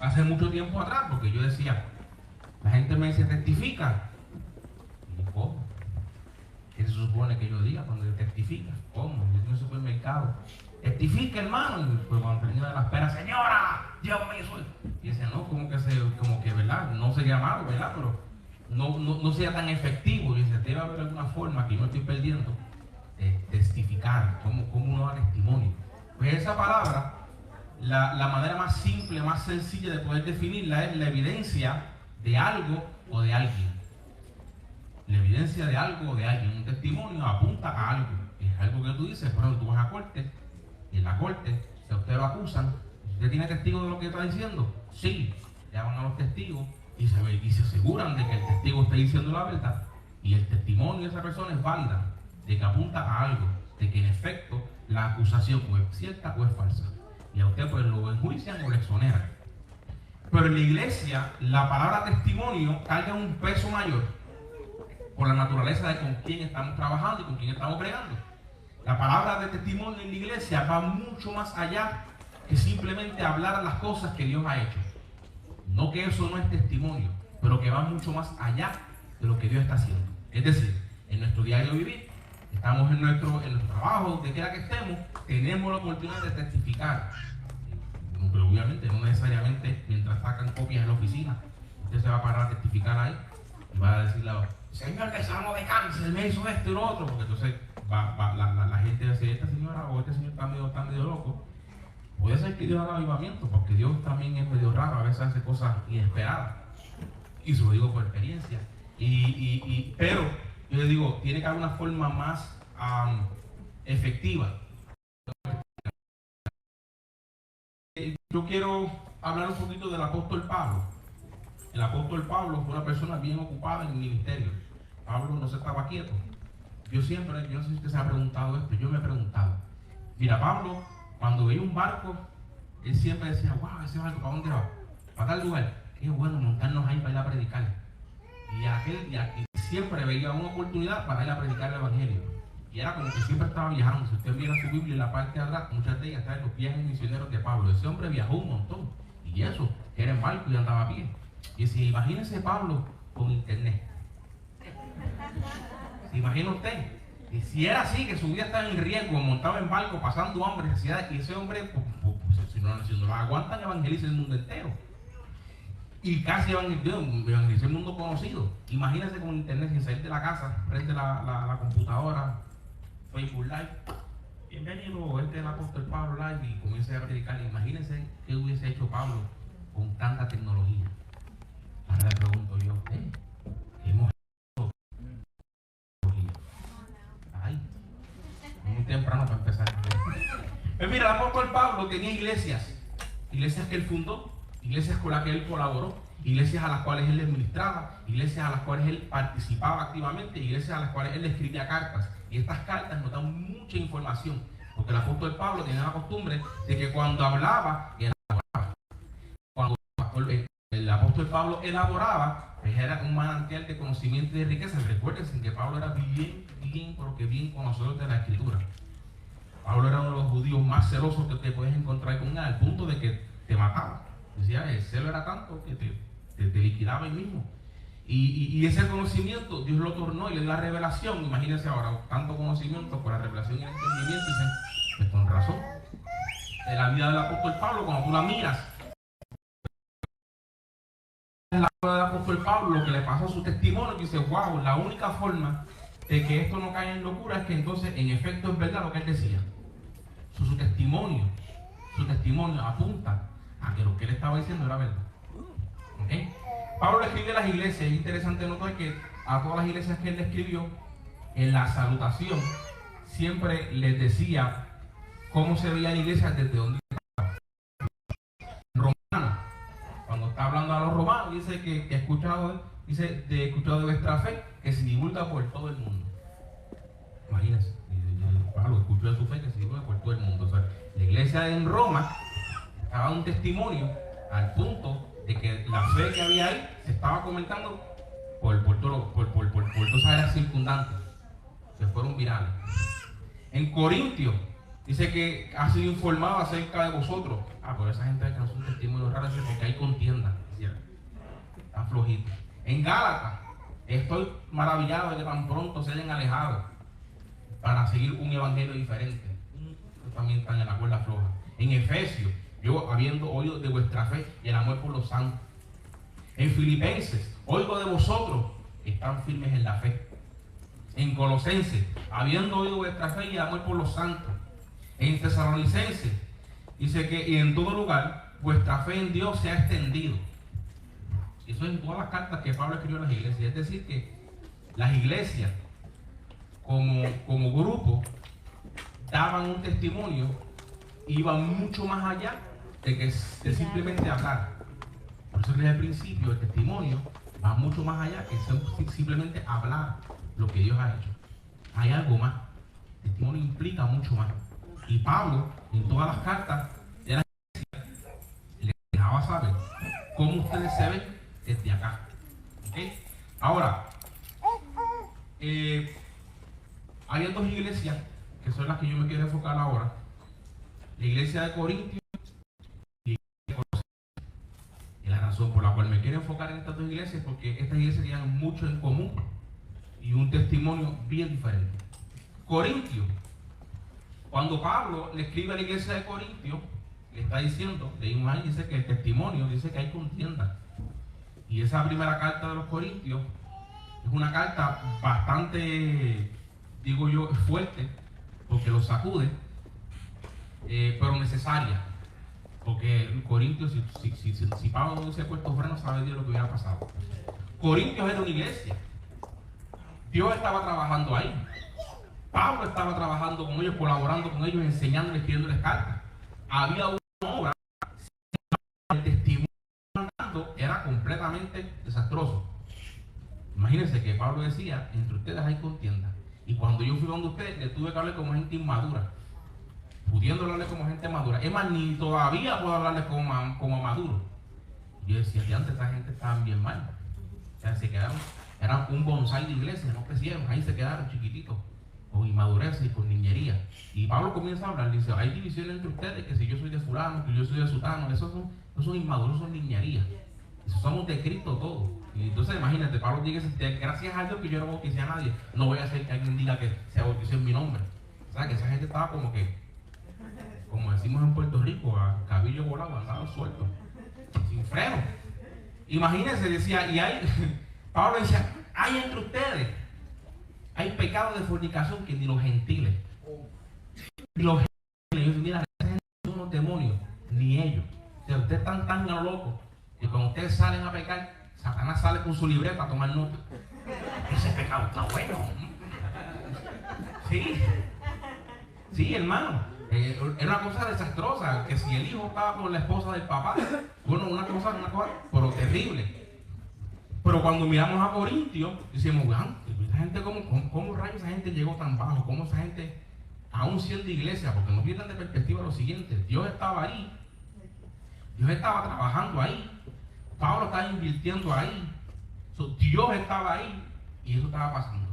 hace mucho tiempo atrás, porque yo decía, la gente me dice, testifica. ¿Y cómo? ¿Qué se supone que yo diga cuando yo testifica? ¿Cómo? Yo estoy en el supermercado. Testifica, hermano. Y pues cuando termina de la espera, señora, Dios mío, soy. Y dice, no, como que, ¿verdad? No sería malo, ¿verdad? Pero no sea tan efectivo. Y dice, debe haber alguna forma que yo me estoy perdiendo de testificar, como uno da testimonio. Pues esa palabra, la manera más simple, más sencilla de poder definirla es la evidencia de algo o de alguien. La evidencia de algo o de alguien. Un testimonio apunta a algo. Es algo que tú dices, por ejemplo, tú vas a corte y en la corte, si a usted lo acusan, ¿usted tiene testigo de lo que está diciendo? Sí. Llaman a los testigos y se aseguran de que el testigo está diciendo la verdad y el testimonio de esa persona es válida, de que apunta a algo, de que en efecto la acusación o es cierta o es falsa. Y a usted pues lo enjuician o lo exoneran. Pero en la iglesia, la palabra testimonio carga un peso mayor por la naturaleza de con quién estamos trabajando y con quién estamos bregando. La palabra de testimonio en la iglesia va mucho más allá que simplemente hablar las cosas que Dios ha hecho. No que eso no es testimonio, pero que va mucho más allá de lo que Dios está haciendo. Es decir, en nuestro diario vivir, estamos en nuestro trabajo, donde quiera que estemos, tenemos la oportunidad de testificar. Pero obviamente no necesariamente mientras sacan copias en la oficina, usted se va a parar a testificar ahí y va a decirle, señor, que salgo de cáncer, me hizo esto y lo otro, porque entonces la gente va a decir, esta señora o este señor está medio loco. Puede ser que Dios haga avivamiento, porque Dios también es medio raro, a veces hace cosas inesperadas. Y se lo digo por experiencia. Pero yo le digo, tiene que haber una forma más efectiva. Yo quiero hablar un poquito del apóstol Pablo. El apóstol Pablo fue una persona bien ocupada en el ministerio. Pablo no se estaba quieto. Yo no sé si usted se ha preguntado esto, yo me he preguntado. Mira, Pablo, cuando veía un barco, él siempre decía, wow, ese barco, ¿para dónde va? Para tal lugar. Qué bueno montarnos ahí para ir a predicar. Y siempre veía una oportunidad para ir a predicar el evangelio. Y era como que siempre estaba viajando. Si usted viera su Biblia en la parte de atrás, muchas de ellas traen los viajes misioneros de Pablo. Ese hombre viajó un montón. Y eso, era en barco y andaba a pie. Y si imagínese Pablo con internet. ¿Se imagina usted? Y si era así, que su vida estaba en riesgo, montado en barco, pasando hambre, necesidades, y ese hombre, si no lo aguantan, evangeliza el mundo entero. Y casi evangeliza el mundo conocido. Imagínese con internet sin salir de la casa, prende la computadora, Facebook Live. Bienvenido, este es el apóstol Pablo Live y comienza a predicar. Imagínense qué hubiese hecho Pablo con tanta tecnología. Ahora le pregunto yo, hemos hecho tecnología. Ay, muy temprano para empezar. Pues mira, el apóstol Pablo tenía iglesias que él fundó, iglesias con las que él colaboró, iglesias a las cuales él administraba, iglesias a las cuales él participaba activamente, iglesias a las cuales él escribía cartas. Y estas cartas nos dan mucha información, porque el apóstol Pablo tenía la costumbre de que cuando hablaba, elaboraba. Cuando el apóstol Pablo elaboraba, pues era un manantial de conocimiento y de riqueza. Recuérdense que Pablo era bien conocedor de la Escritura. Pablo era uno de los judíos más celosos que te puedes encontrar con él, al punto de que te mataba. Decía, el celo era tanto que te liquidaba ahí mismo. Y ese conocimiento Dios lo tornó y le dio la revelación. Imagínense ahora, tanto conocimiento por la revelación y el entendimiento. Y dicen, pues con razón. En la vida del apóstol Pablo, cuando tú la miras, en la vida del apóstol Pablo, lo que le pasó a su testimonio, dice, wow, la única forma de que esto no caiga en locura es que entonces en efecto es verdad lo que él decía. Su testimonio apunta a que lo que él estaba diciendo era verdad. ¿Okay? Pablo le escribe a las iglesias. Es interesante notar que a todas las iglesias que él le escribió, en la salutación siempre les decía cómo se veía la iglesia desde donde estaba. Romano, cuando está hablando a los romanos, dice que he escuchado de vuestra fe que se divulga por todo el mundo. Imagínense, Pablo escuchó de su fe que se divulga por todo el mundo. O sea, la iglesia en Roma daba un testimonio al punto de que la fe que había ahí se estaba comentando por todas las áreas circundantes. Se fueron virales. En Corintios Dice que ha sido informado acerca de vosotros. Pero esa gente que no es un testimonio raro, dice porque hay contienda. Está flojito. En Gálatas, estoy maravillado de que tan pronto se hayan alejado para seguir un evangelio diferente. También están en la cuerda floja. En Efesios, yo habiendo oído de vuestra fe y el amor por los santos. En Filipenses, oigo de vosotros, están firmes en la fe. En Colosenses, habiendo oído vuestra fe y el amor por los santos. En Tesalonicenses, dice que y en todo lugar vuestra fe en Dios se ha extendido. Eso es en todas las cartas que Pablo escribió a las iglesias. Es decir, que las iglesias como grupo daban un testimonio, iban mucho más allá de simplemente hablar. Por eso desde el principio el testimonio va mucho más allá que simplemente hablar lo que Dios ha hecho. Hay algo más. El testimonio implica mucho más. Y Pablo, en todas las cartas de la iglesia, le dejaba saber cómo ustedes se ven desde acá. ¿Okay? Ahora, hay dos iglesias que son las que yo me quiero enfocar ahora. La iglesia de Corintios y la iglesia de Colosenses. Y la razón por la cual me quiero enfocar en estas dos iglesias es porque estas iglesias tienen mucho en común y un testimonio bien diferente. Corintios, cuando Pablo le escribe a la iglesia de Corintios, le está diciendo, leímos ahí, dice que el testimonio dice que hay contienda. Y esa primera carta de los Corintios es una carta bastante, digo yo, fuerte, porque lo sacude, pero necesaria. Porque en Corintios, si Pablo no hubiese puesto freno, sabe Dios lo que hubiera pasado. Corintios era una iglesia. Dios estaba trabajando ahí. Pablo estaba trabajando con ellos, colaborando con ellos, enseñándoles, escribiéndoles cartas. Había una obra, el testimonio era completamente desastroso. Imagínense que Pablo decía, entre ustedes hay contienda. Y cuando yo fui donde ustedes, le tuve que hablar como gente inmadura. Pudiendo hablarle como gente madura. Es más, ni todavía puedo hablarle como maduro. Yo decía que antes esa gente estaba bien mal. O sea, se quedaron, eran un bonsai de iglesia, no crecieron, ahí se quedaron chiquititos, con inmadurez y con niñería. Y Pablo comienza a hablar, dice, hay divisiones entre ustedes, que si yo soy de fulano, que yo soy de sutano, esos son inmaduros, son niñerías. Eso somos de Cristo todos. Y entonces imagínate, Pablo dice, gracias a Dios que yo no bauticé a nadie, no voy a hacer que alguien diga que se bautizó en mi nombre. O sea, que esa gente estaba como decimos en Puerto Rico, a cabillo volado, andaba suelto, sin freno. Imagínense, decía, Pablo decía, hay entre ustedes, hay pecado de fornicación que ni los gentiles. Ni los gentiles, mira, esa gente son unos demonios, ni ellos. O sea, ustedes están tan locos que cuando ustedes salen a pecar, Satanás sale con su libreta a tomar nota. Ese pecado está bueno. Sí, hermano. Era una cosa desastrosa, que si el hijo estaba con la esposa del papá, bueno, una cosa, pero terrible. Pero cuando miramos a Corintios, decimos, esa gente, ¿cómo rayos esa gente llegó tan bajo? ¿Cómo esa gente, aún siendo iglesia? Porque no pierdan de perspectiva lo siguiente, Dios estaba ahí, Dios estaba trabajando ahí, Pablo estaba invirtiendo ahí, Dios estaba ahí y eso estaba pasando.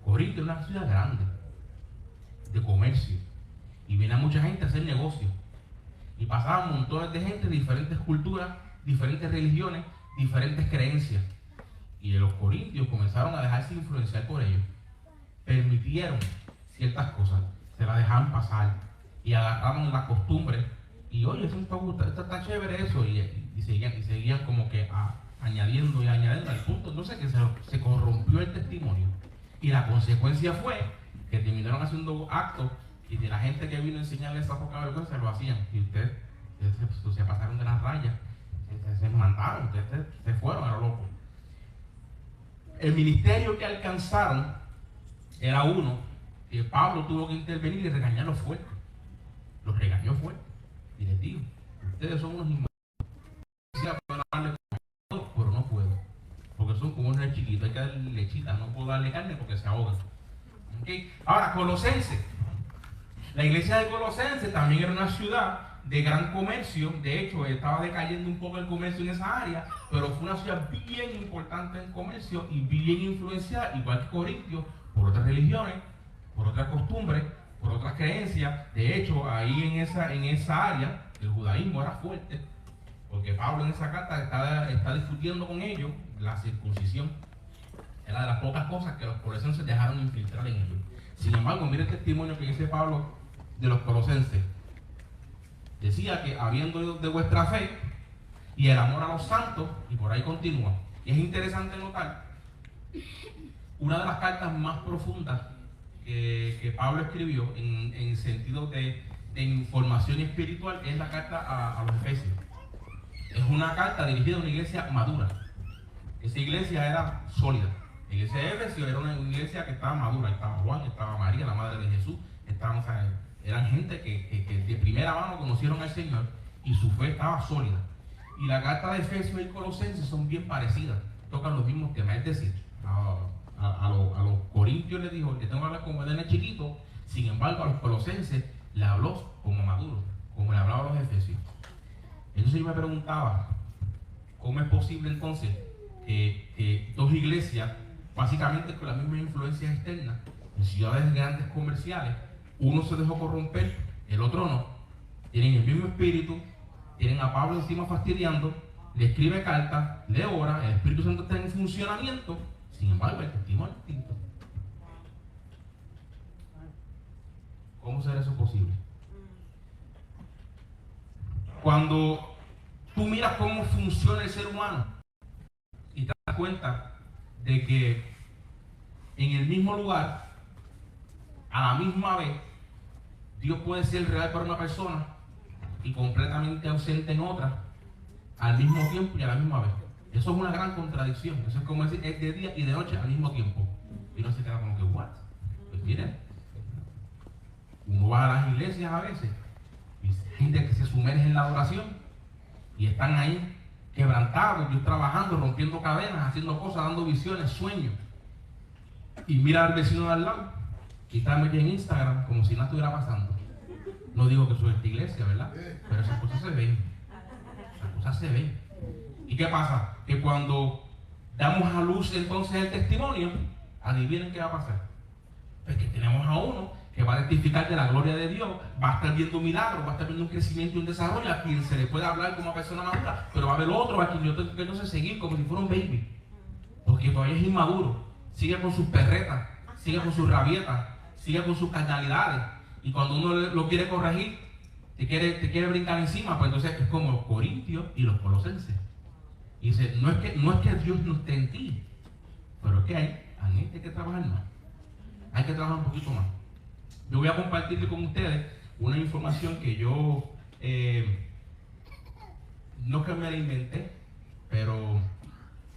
Corintios es una ciudad grande, de comercio. Y venía mucha gente a hacer negocios. Y pasaban montones de gente de diferentes culturas, diferentes religiones, diferentes creencias. Y los corintios comenzaron a dejarse influenciar por ellos. Permitieron ciertas cosas, se las dejaban pasar. Y agarraron las costumbres. Y oye, eso está chévere eso. Y seguían como que añadiendo y añadiendo al punto. Entonces que se corrompió el testimonio. Y la consecuencia fue que terminaron haciendo actos. Y de la gente que vino a enseñarles esa poca vergüenza lo hacían. Y ustedes se pasaron de las rayas, se mandaron, ustedes se fueron a lo loco. El ministerio que alcanzaron era uno que Pablo tuvo que intervenir y regañarlo fuerte. Los regañó fuerte. Y les digo, ustedes son unos inmaduros. Quisiera poder hablarle con ellos, pero no puedo. Porque son como unos chiquitos, hay que darle lechita, no puedo darle carne porque se ahogan. ¿Okay? Ahora, Colosenses. La iglesia de Colosenses también era una ciudad de gran comercio. De hecho, estaba decayendo un poco el comercio en esa área, pero fue una ciudad bien importante en comercio y bien influenciada, igual que Corintios, por otras religiones, por otras costumbres, por otras creencias. De hecho, ahí en esa área, el judaísmo era fuerte, porque Pablo en esa carta está discutiendo con ellos la circuncisión. Era de las pocas cosas que los colosenses dejaron infiltrar en ellos. Sin embargo, mire el testimonio que dice Pablo de los colosenses. Decía que habiendo de vuestra fe y el amor a los santos, y por ahí continúa. Y es interesante notar, una de las cartas más profundas que Pablo escribió en sentido de información espiritual es la carta a los Efesios. Es una carta dirigida a una iglesia madura. Esa iglesia era sólida. La iglesia de Efesios era una iglesia que estaba madura. Estaba Juan, estaba María, la madre de Jesús. Eran gente que de primera mano conocieron al Señor y su fe estaba sólida. Y la carta de Efesios y Colosenses son bien parecidas. Tocan los mismos temas. Es decir, a los corintios les dijo, le tengo que hablar como de chiquito. Sin embargo, a los colosenses le habló como maduro, como le hablaba a los efesios. Entonces yo me preguntaba, ¿cómo es posible entonces que dos iglesias, básicamente con las mismas influencias externas, en ciudades grandes comerciales, uno se dejó corromper, el otro no, tienen el mismo espíritu, tienen a Pablo encima fastidiando, le escribe cartas, le ora, el Espíritu Santo está en funcionamiento, sin embargo el testimonio es distinto? ¿Cómo será eso posible? Cuando tú miras cómo funciona el ser humano y te das cuenta de que en el mismo lugar, a la misma vez, Dios puede ser real para una persona y completamente ausente en otra, al mismo tiempo y a la misma vez. Eso es una gran contradicción. Eso es como decir, es de día y de noche al mismo tiempo. Y no se queda como que, ¿what? Pues miren, uno va a las iglesias a veces y gente que se sumerge en la adoración y están ahí quebrantados, Dios trabajando, rompiendo cadenas, haciendo cosas, dando visiones, sueños. Y mira al vecino de al lado y está metido en Instagram como si nada estuviera pasando. No digo que eso es esta iglesia, ¿verdad? Pero esas cosas se ven. Esas cosas se ven. ¿Y qué pasa? Que cuando damos a luz entonces el testimonio, adivinen qué va a pasar. Pues que tenemos a uno que va a testificar de la gloria de Dios, va a estar viendo milagros, va a estar viendo un crecimiento y un desarrollo a quien se le puede hablar como a persona madura, pero va a haber otro a quien yo tengo que no sé seguir como si fuera un baby, porque todavía es inmaduro, sigue con sus perretas, sigue con sus rabietas, sigue con sus carnalidades, y cuando uno lo quiere corregir, te quiere brincar encima, pues entonces es como los corintios y los colosenses. Y dice, no es que Dios no esté en ti, pero es que hay que trabajar más, hay que trabajar un poquito más. Yo voy a compartir con ustedes una información que yo no que me la inventé, pero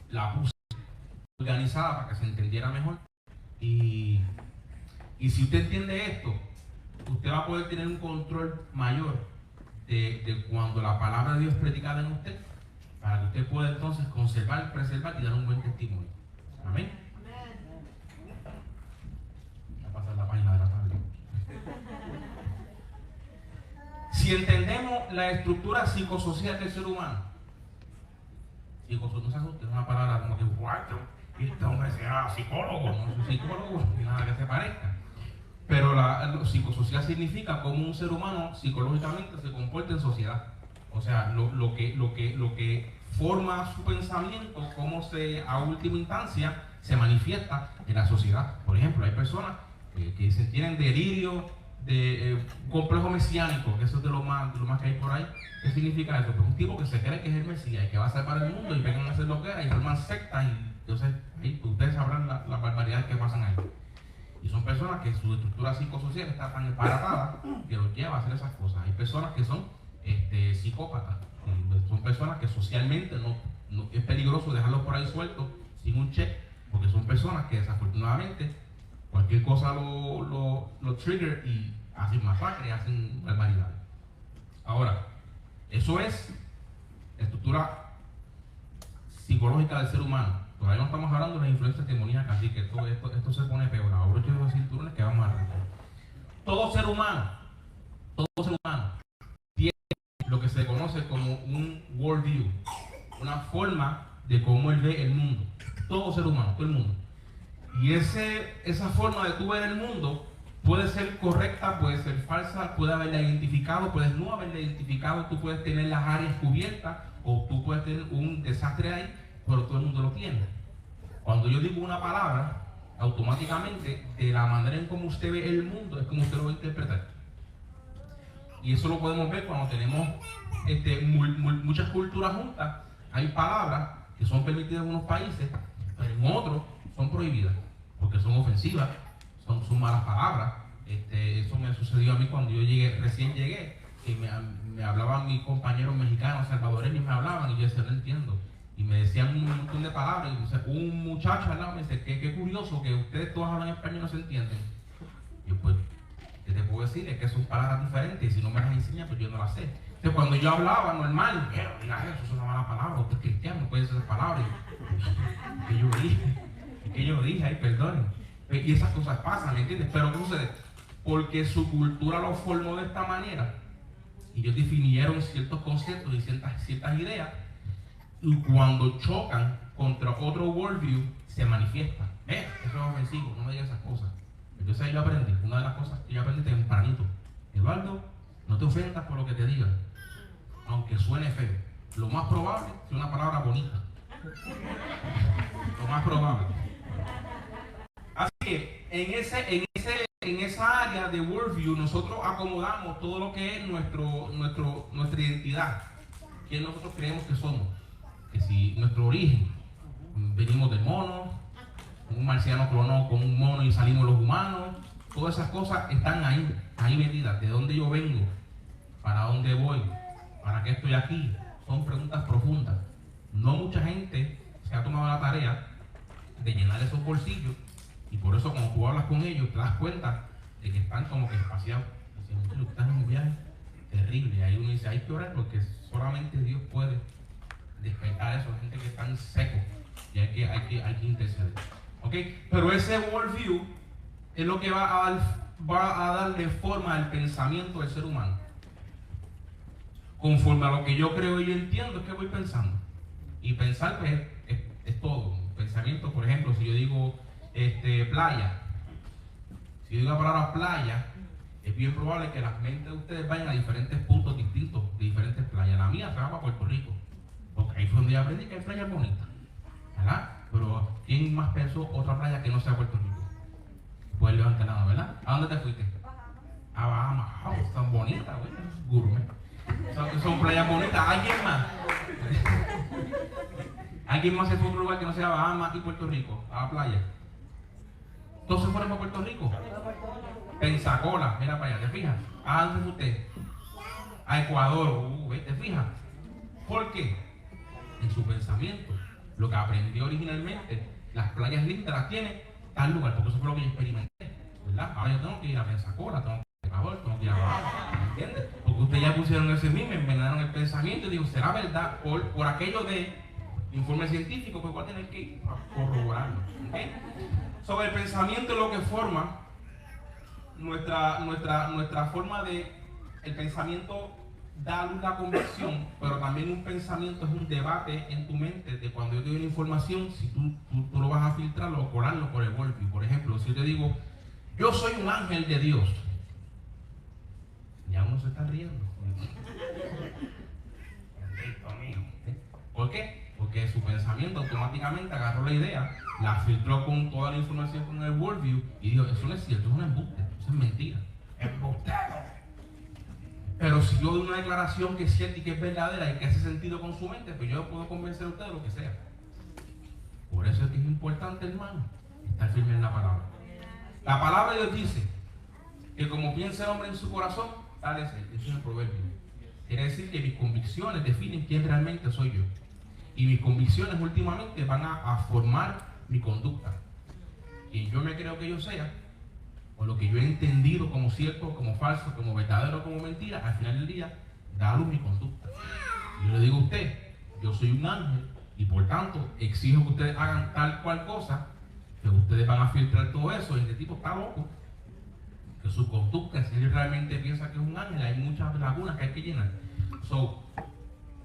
la puse organizada para que se entendiera mejor. Y si usted entiende esto, usted va a poder tener un control mayor de cuando la palabra de Dios es predicada en usted, para que usted pueda entonces conservar, preservar y dar un buen testimonio. Amén. Voy a pasar la página de la tabla. Si entendemos la estructura psicosocial del ser humano, no se asuste, es una palabra como que guacho, y este hombre sea psicólogo, no es un psicólogo, ni nada que se parezca. Pero lo psicosocial significa cómo un ser humano psicológicamente se comporta en sociedad. O sea, lo que forma su pensamiento, cómo a última instancia se manifiesta en la sociedad. Por ejemplo, hay personas que se tienen delirio de complejo mesiánico, que eso es de lo más que hay por ahí. ¿Qué significa eso? Pues un tipo que se cree que es el Mesías y que va a salvar el mundo y vengan a hacer lo que era y forman sectas, y entonces ahí ustedes sabrán las barbaridades que pasan ahí. Y son personas que su estructura psicosocial está tan emparatada que los lleva a hacer esas cosas. Hay personas que son psicópatas, son personas que socialmente no es peligroso dejarlos por ahí sueltos sin un check, porque son personas que desafortunadamente cualquier cosa lo trigger y hacen masacre, hacen barbaridades. Ahora, eso es la estructura psicológica del ser humano. Todavía no estamos hablando de las influencias demoníacas, así que esto se pone peor. Ahora yo los cinturones que vamos a arrancar. Todo ser humano tiene lo que se conoce como un worldview, una forma de cómo él ve el mundo. Todo ser humano, todo el mundo. Y esa forma de tú ver el mundo Puede ser correcta, puede ser falsa, puede haberla identificado, puedes no haberla identificado, tú puedes tener las áreas cubiertas o tú puedes tener un desastre ahí, pero todo el mundo lo tiene. Cuando yo digo una palabra, automáticamente, de la manera en cómo usted ve el mundo, es como usted lo va a interpretar. Y eso lo podemos ver cuando tenemos muchas culturas juntas. Hay palabras que son permitidas en unos países, pero en otros son prohibidas, porque son ofensivas, son malas palabras. Eso me sucedió a mí cuando yo recién llegué, que me hablaban mis compañeros mexicanos, salvadoreños, me hablaban y yo decía, no entiendo. Y me decían un montón de palabras, y un muchacho al lado me dice, qué curioso que ustedes todos hablan español y no se entienden. Y yo, pues, ¿qué te puedo decir? Es que son palabras diferentes y si no me las enseñan, pues yo no las sé. Entonces, cuando yo hablaba normal, pero diga eso es una mala palabra, usted es cristiano, no puede ser esa palabra. ¿Qué yo dije? Ay, perdonen. Y esas cosas pasan, ¿me entiendes? Pero ¿qué sucede? Porque su cultura lo formó de esta manera, y ellos definieron ciertos conceptos y ciertas ideas, y cuando chocan contra otro worldview, se manifiesta. Eso es ofensivo, no me digas esas cosas. Entonces yo aprendí, una de las cosas que yo aprendí tempranito: Eduardo, no te ofendas por lo que te digan, aunque suene feo. Lo más probable es una palabra bonita. Lo más probable. Así que en esa área de worldview nosotros acomodamos todo lo que es nuestra identidad, que nosotros creemos que somos. Que si nuestro origen, venimos del mono, un marciano clonó con un mono y salimos los humanos, todas esas cosas están ahí metidas. ¿De dónde yo vengo? ¿Para dónde voy? ¿Para qué estoy aquí? Son preguntas profundas. No mucha gente se ha tomado la tarea de llenar esos bolsillos, y por eso cuando tú hablas con ellos te das cuenta de que están como que espaciados. Dicen, tú estás en un viaje terrible, y ahí uno dice, hay que orar porque solamente Dios puede despertar a esa gente que están secos, y hay que interceder. ¿Okay? Pero ese worldview es lo que va a darle forma al pensamiento del ser humano. Conforme a lo que yo creo y yo entiendo, es que voy pensando. Y pensar pues, es todo. Pensamiento, por ejemplo, si yo digo playa, si yo digo la palabra playa, es bien probable que las mentes de ustedes vayan a diferentes puntos distintos de diferentes playas. La mía se va para Puerto Rico, porque ahí fue donde yo aprendí que hay playas bonitas, ¿verdad? Pero ¿quién más pensó otra playa que no sea Puerto Rico? Pues levantar la mano, ¿verdad? ¿A dónde te fuiste? A Bahamas. Oh, son bonitas, güey, es gourmet. Son playas bonitas. ¿Alguien más? ¿Alguien más se fue a otro lugar que no sea Bahamas y Puerto Rico? A la playa. ¿Todos se fueron para Puerto Rico? Pensacola, mira para allá, ¿te fijas? ¿A dónde fue usted? A Ecuador, ¿te fijas? ¿Por qué? En su pensamiento, lo que aprendió originalmente, las playas lindas las tiene tal lugar, porque eso fue lo que yo experimenté, ¿verdad? Ahora yo tengo que ir a Pensacola, tengo que ir a Ecuador, tengo que ir a Bahamas, ¿entiendes? Porque ustedes ya pusieron ese mismo, envenenaron el pensamiento, y digo, ¿será verdad? Por aquello de informe científico, pues voy a tener que ir a corroborarlo, ¿okay? Sobre el pensamiento es lo que forma nuestra forma de. El pensamiento da luz a la convicción, pero también un pensamiento es un debate en tu mente de cuando yo te doy una información, si tú lo vas a filtrarlo o colarlo por el golpe. Por ejemplo, si yo te digo, yo soy un ángel de Dios, ya uno se está riendo. ¿Por qué? Porque su pensamiento automáticamente agarró la idea, la filtró con toda la información con el worldview y dijo, eso no es cierto, es un embuste, eso es mentira. ¡Embustero! Pero si yo doy una declaración que es cierta y que es verdadera y que hace sentido con su mente, pues yo puedo convencer a usted de lo que sea. Por eso es que es importante, hermano, estar firme en la palabra. La palabra de Dios dice que como piensa el hombre en su corazón, tal es él. Eso es el proverbio. Quiere decir que mis convicciones definen quién realmente soy yo. Y mis convicciones últimamente van a formar mi conducta. Quien yo me creo que yo sea, o lo que yo he entendido como cierto, como falso, como verdadero, como mentira, al final del día, da luz mi conducta. Y yo le digo a usted, yo soy un ángel, y por tanto, exijo que ustedes hagan tal cual cosa, que ustedes van a filtrar todo eso, y este tipo está loco. Que su conducta, si él realmente piensa que es un ángel, hay muchas lagunas que hay que llenar. So,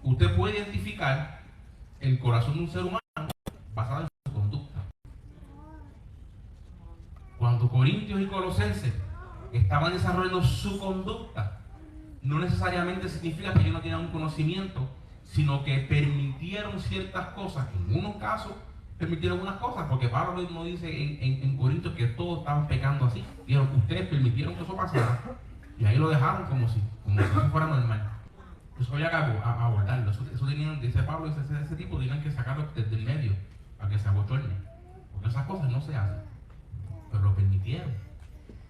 usted puede identificar el corazón de un ser humano basado en su conducta. Cuando Corintios y Colosenses estaban desarrollando su conducta. No necesariamente significa que ellos no tenían un conocimiento, sino que permitieron ciertas cosas. En unos casos permitieron unas cosas, porque Pablo mismo dice en Corintios que todos estaban pecando así. Dijeron, ustedes permitieron que eso pasara y ahí lo dejaron como si eso fuera normal. Eso había que abordarlo. Eso tenían, dice Pablo, ese tipo tenían que sacarlo desde el medio para que se abochorne. Porque esas cosas no se hacen, pero lo permitieron.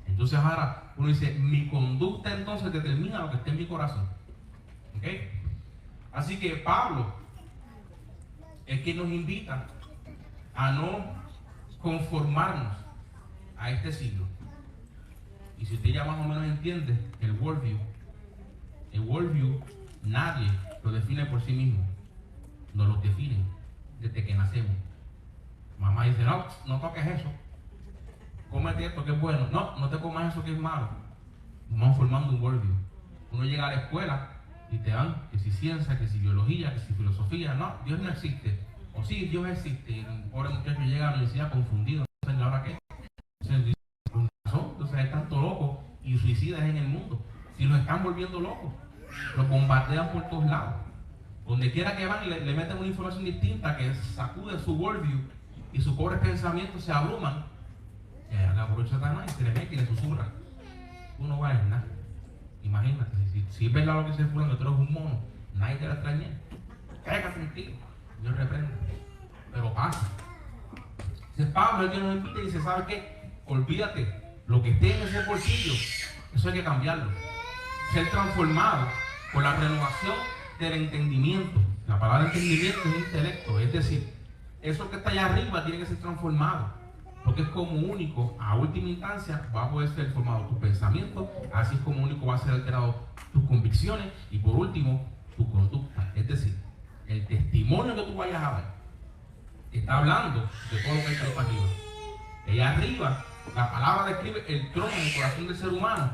Entonces ahora uno dice, mi conducta entonces determina lo que está en mi corazón. ¿Ok? Así que Pablo es quien nos invita a no conformarnos a este siglo. Y si usted ya más o menos entiende el worldview nadie lo define por sí mismo, nos lo definen desde que nacemos. Mamá dice, no toques eso, cómete esto que es bueno, no te comas eso que es malo. Vamos formando un worldview. Uno llega a la escuela y te dan que si ciencia, que si biología, que si filosofía. No, Dios no existe. O sí, Dios existe. Y el pobre muchacho llega a la universidad confundido, no sé la hora qué. Entonces hay tanto locos y suicidas en el mundo. Si los están volviendo locos, los bombardean por todos lados. Donde quiera que van, le meten una información distinta que sacude su worldview y sus pobres pensamientos se abruman. Y ahí aprovecha Satanás y se le mete y le susurra. Tú no vales nada. Imagínate, si es verdad lo que se fueron, que tú eres un mono, nadie te va a extrañar. Cállate un tiro, Dios reprende. Pero pasa. Dice Pablo, el que nos invita y dice, ¿sabes qué? Olvídate, lo que esté en ese bolsillo, eso hay que cambiarlo. Ser transformado por la renovación del entendimiento. La palabra entendimiento es intelecto, es decir, eso que está allá arriba tiene que ser transformado. Porque es como único, a última instancia, va a poder ser formado tu pensamiento, así es como único va a ser alterado tus convicciones y por último, tu conducta. Es decir, el testimonio que tú vayas a dar está hablando de todo lo que hay para arriba. Allá arriba, la palabra describe el trono en el corazón del ser humano.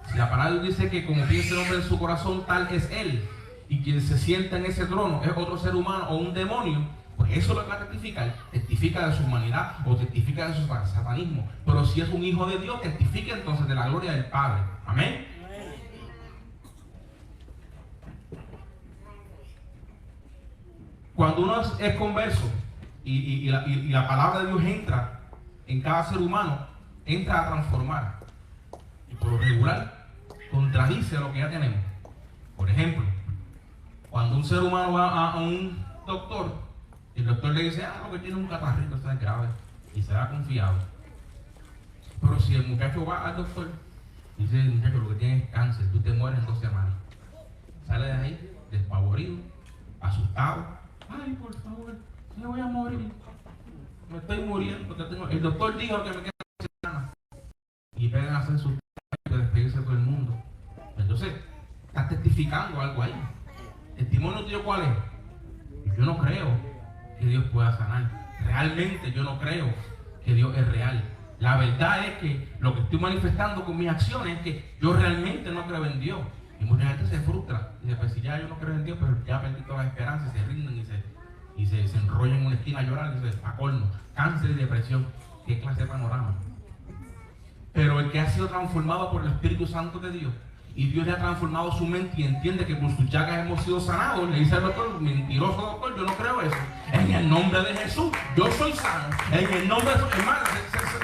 Si la palabra dice que como piensa el hombre en su corazón, tal es él, y quien se sienta en ese trono es otro ser humano o un demonio, pues eso lo que va a testificar, testifica de su humanidad o testifica de su satanismo. Pero si es un hijo de Dios, testifica entonces de la gloria del Padre. Amén. Cuando uno es converso y la palabra de Dios entra en cada ser humano, entra a transformar. Y por lo regular, contradice lo que ya tenemos. Por ejemplo, cuando un ser humano va a un doctor, el doctor le dice, lo que tiene un catarrito, está grave, y se da confiado. Pero si el muchacho va al doctor, dice el muchacho, lo que tiene es cáncer, tú te mueres en 2 semanas. Sale de ahí, despavorido, asustado. Ay, por favor, me voy a morir. Me estoy muriendo. El doctor dijo que me queda 2 semanas. Y pegan a hacer sus de despedirse de todo el mundo. Entonces, estás testificando algo ahí. ¿El testimonio tuyo cuál es? Yo no creo que Dios pueda sanar. Realmente yo no creo que Dios es real. La verdad es que lo que estoy manifestando con mis acciones es que yo realmente no creo en Dios. Y mucha gente se frustra. Dice, pues si ya yo no creo en Dios, pero ya perdí todas las esperanzas, se rinden y se enrollan en una esquina a llorar. Y dice, a colmo, cáncer y depresión. ¿Qué clase de panorama? Pero el que ha sido transformado por el Espíritu Santo de Dios, y Dios le ha transformado su mente y entiende que por sus llagas hemos sido sanados, le dice al doctor, mentiroso doctor, yo no creo eso. En el nombre de Jesús, yo soy sano. En el nombre de Jesús, hermano,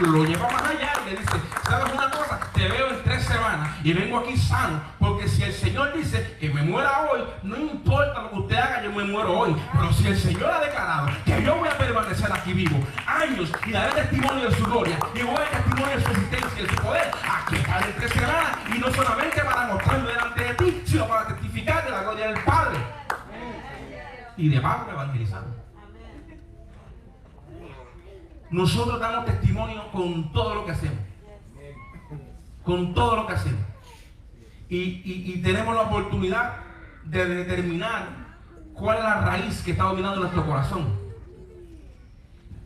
lo lleva más allá. Le dice, ¿sabes una cosa? Te veo en 3 semanas y vengo aquí sano. Porque si el Señor dice que me muera hoy, no importa lo que usted haga, yo me muero hoy. Pero si el Señor ha declarado que yo voy a permanecer aquí vivo años y daré testimonio de su gloria y voy a dar testimonio de su existencia y de su poder, aquí estaré en 3 semanas, y no solamente para mostrarlo delante de ti, sino para testificar de la gloria del Padre y de Pablo evangelizando. Nosotros damos testimonio con todo lo que hacemos. Con todo lo que hacemos. Y tenemos la oportunidad de determinar cuál es la raíz que está dominando nuestro corazón.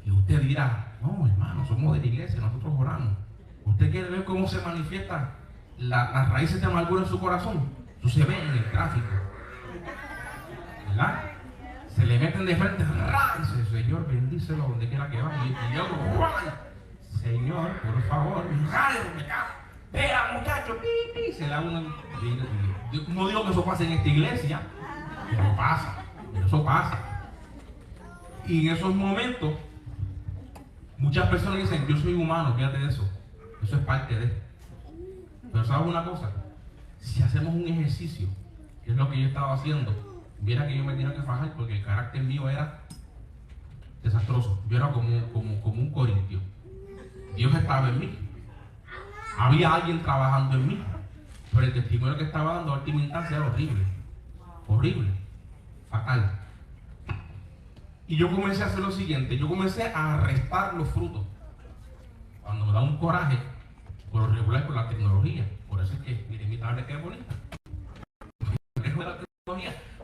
Y usted dirá, no, hermano, somos de la iglesia, nosotros oramos. ¿Usted quiere ver cómo se manifiesta las raíces de amargura en su corazón? Eso se ve en el tráfico, ¿verdad? Se le meten de frente, dice, Señor, bendícelo donde quiera que vaya. Y yo, Señor, por favor, me cago. Espera, muchachos, pi, se da una. No digo que eso pase en esta iglesia, pero eso pasa. Y en esos momentos, muchas personas dicen, yo soy humano, fíjate de eso. Eso es parte de. Pero ¿sabes una cosa? Si hacemos un ejercicio, que es lo que yo estaba haciendo, viera que yo me tenía que fajar porque el carácter mío era desastroso. Yo era como un corintio. Dios estaba en mí. Había alguien trabajando en mí. Pero el testimonio que estaba dando a última instancia era horrible. Horrible. Fatal. Y yo comencé a hacer lo siguiente. Yo comencé a restar los frutos. Cuando me da un coraje, por lo regular con la tecnología. Por eso es que, miren, mi tablet queda bonita.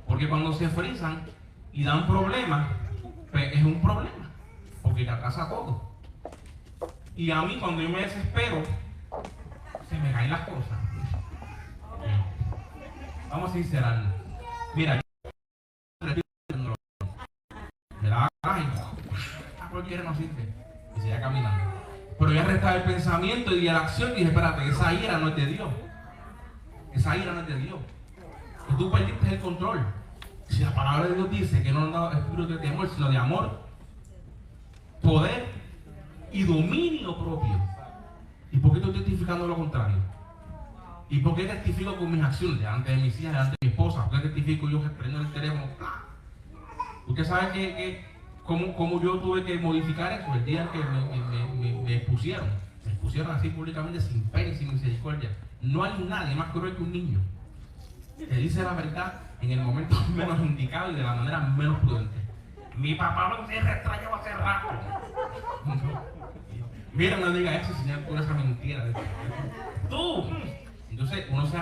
Porque cuando se frisan y dan problemas, pues es un problema. Porque te atrasa todo. Y a mí, cuando yo me desespero, se me caen las cosas. Vamos a sincerarnos. Mira, me daba coraje. Cualquiera no sirve. Y seguía caminando. Pero yo arrestaba el pensamiento y la acción y dije, espérate, esa ira no es de Dios. Esa ira no es de Dios. Que tú perdiste el control. Si la palabra de Dios dice que no nos da espíritu de temor, sino de amor, poder y dominio propio. ¿Y por qué estoy testificando lo contrario? ¿Y por qué testifico con mis acciones delante de mis hijas, delante de mi esposa? ¿Por qué testifico yo que prendo el teléfono? Usted sabe que cómo yo tuve que modificar eso el día que me expusieron. Me expusieron así públicamente sin pena y sin misericordia. No hay nadie más cruel que un niño. Te dice la verdad en el momento menos indicado y de la manera menos prudente. Mi papá no se extrañó hace rato. Mira, no diga eso, señor, por esa mentira. ¡Tú! Entonces uno se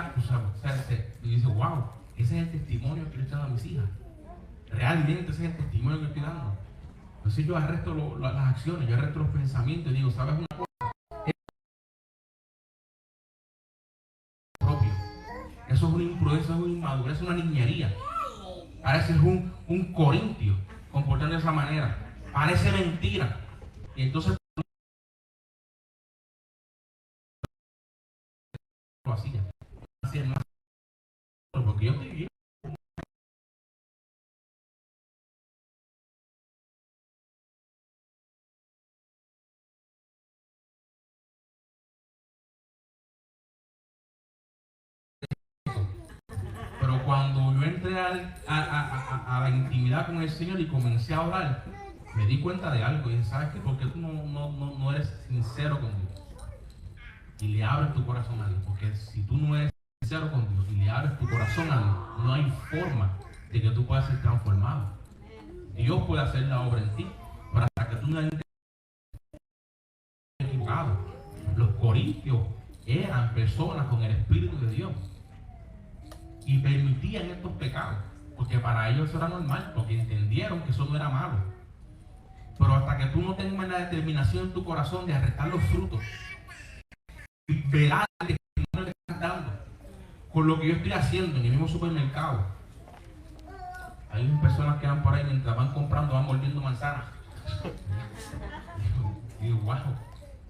dice, wow, ese es el testimonio que le estoy dando a mis hijas. Realmente ese es el testimonio que estoy dando. Entonces yo arresto las acciones, yo arresto los pensamientos y digo, ¿sabes una cosa? Propio. Eso es una imprudencia, eso es una inmadurez, es una niñería. Parece un corintio comportando de esa manera. Parece mentira. Y entonces lo hacía. Porque yo estoy bien. Pero cuando yo entré a la intimidad con el Señor y comencé a orar, me di cuenta de algo. Y dije, ¿sabes qué? Porque tú no eres sincero con Dios y le abres tu corazón a Dios. Porque si tú no eres sincero con Dios y le abres tu corazón a Dios, no hay forma de que tú puedas ser transformado. Dios puede hacer la obra en ti, pero hasta que tú no estés equivocado. Los corintios eran personas con el Espíritu de Dios y permitían estos pecados, porque para ellos eso era normal, porque entendieron que eso no era malo. Pero hasta que tú no tengas la determinación en tu corazón de arrestar los frutos y verás el testimonio que estás dando con lo que yo estoy haciendo en el mismo supermercado. Hay personas que van por ahí mientras van comprando, van mordiendo manzanas. Y digo, wow,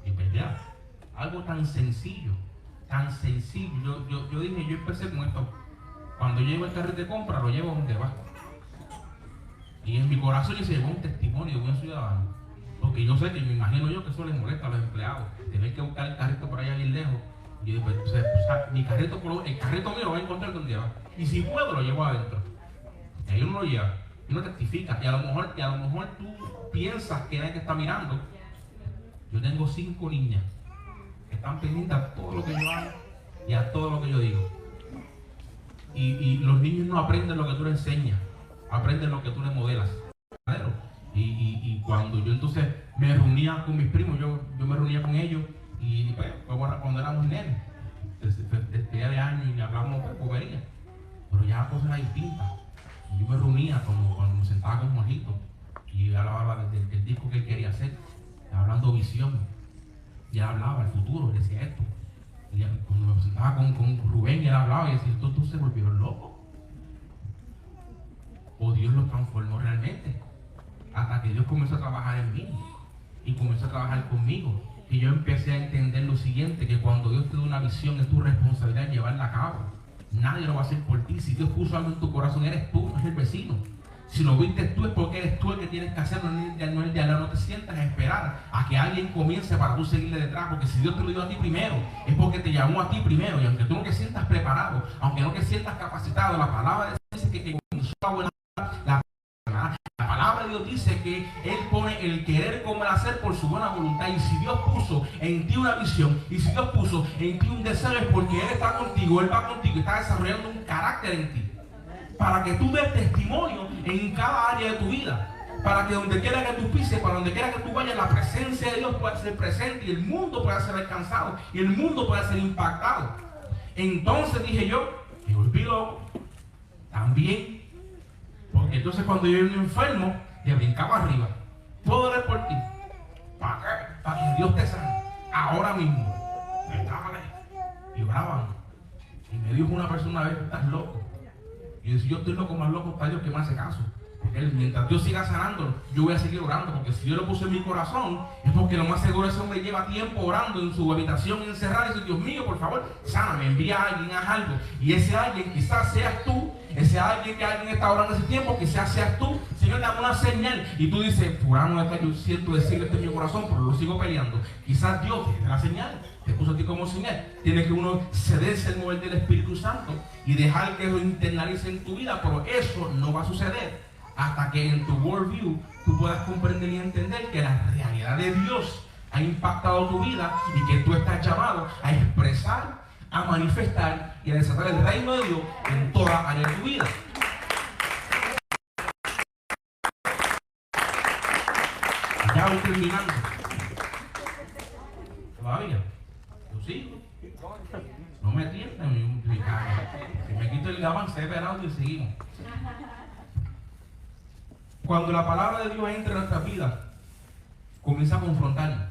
es verdad. Algo tan sencillo, tan sencillo. Yo dije, yo empecé con esto. Cuando llevo el carrito de compra, lo llevo donde va. Y en mi corazón yo se llevó un testimonio de buen ciudadano. Porque yo sé que me imagino yo que eso les molesta a los empleados. Tener que buscar el carrito por allá bien lejos. Y yo digo, mi carrito, el carrito mío lo voy a encontrar donde va. Y si puedo, lo llevo adentro. Y ahí uno lo lleva. Y uno testifica. Y a lo mejor tú piensas que nadie te está mirando. Yo tengo 5 niñas que están pendientes a todo lo que yo hago y a todo lo que yo digo. Y los niños no aprenden lo que tú les enseñas, aprenden lo que tú les modelas. Y cuando yo entonces me reunía con mis primos, yo me reunía con ellos y pues, cuando éramos nenes, desde de años y hablamos de bobería, pero ya la cosa era distinta. Yo me reunía cuando me sentaba con Juanito y hablaba del disco que él quería hacer, hablando visión, y él hablaba el futuro, él decía esto. Y cuando me sentaba con Rubén y él hablaba y decía, ¿tú se volvieron locos? O Dios lo transformó realmente, hasta que Dios comenzó a trabajar en mí y comenzó a trabajar conmigo que yo empecé a entender lo siguiente, que cuando Dios te da una visión es tu responsabilidad llevarla a cabo. Nadie lo va a hacer por ti. Si Dios puso algo en tu corazón, eres tú, no es el vecino. Si lo viste tú es porque eres tú el que tienes que hacerlo, no el de al lado. No te sientas a esperar a que alguien comience para tú seguirle detrás, porque si Dios te lo dio a ti primero, es porque te llamó a ti primero. Y aunque tú no te sientas preparado, aunque no te sientas capacitado, la palabra de Dios dice que comenzó a buena la palabra de Dios dice que Él pone el querer como el hacer por su buena voluntad. Y si Dios puso en ti una visión, y si Dios puso en ti un deseo, es porque Él está contigo, Él va contigo, está desarrollando un carácter en ti, para que tú des testimonio en cada área de tu vida, para que donde quiera que tú pises, para donde quiera que tú vayas, la presencia de Dios pueda ser presente y el mundo pueda ser alcanzado y el mundo pueda ser impactado. Entonces dije yo, me volví loco también, porque entonces cuando yo era enfermo, le brincaba arriba. Puedo orar por ti, para que Dios te sane ahora mismo. Y oraban. Y me dijo una persona una vez: estás loco. Y yo decía: yo estoy loco, más loco está Dios que me hace caso. Porque mientras Dios siga sanándolo, yo voy a seguir orando. Porque si yo lo puse en mi corazón, es porque lo más seguro ese hombre lleva tiempo orando en su habitación encerrado. Y dice: Dios mío, por favor, sáname, envía a alguien, haz algo. Y ese alguien quizás seas tú. Ese alguien que alguien está orando ese tiempo, quizás seas tú. Señor, dame una señal. Y tú dices: fulano, yo siento decirle esto en mi corazón, pero lo sigo peleando. Quizás Dios te dé la señal, te puso a ti como señal. Tiene que uno cederse al mover del Espíritu Santo y dejar que lo internalice en tu vida. Pero eso no va a suceder hasta que en tu worldview tú puedas comprender y entender que la realidad de Dios ha impactado tu vida y que tú estás llamado a expresar, a manifestar y a desatar el reino de Dios en toda área de tu vida. Ya voy terminando. Todavía. Yo sigo. No me tientan mi cara. Si me quito el gabán, se esperado y seguimos. Cuando la palabra de Dios entra en nuestra vida, comienza a confrontarnos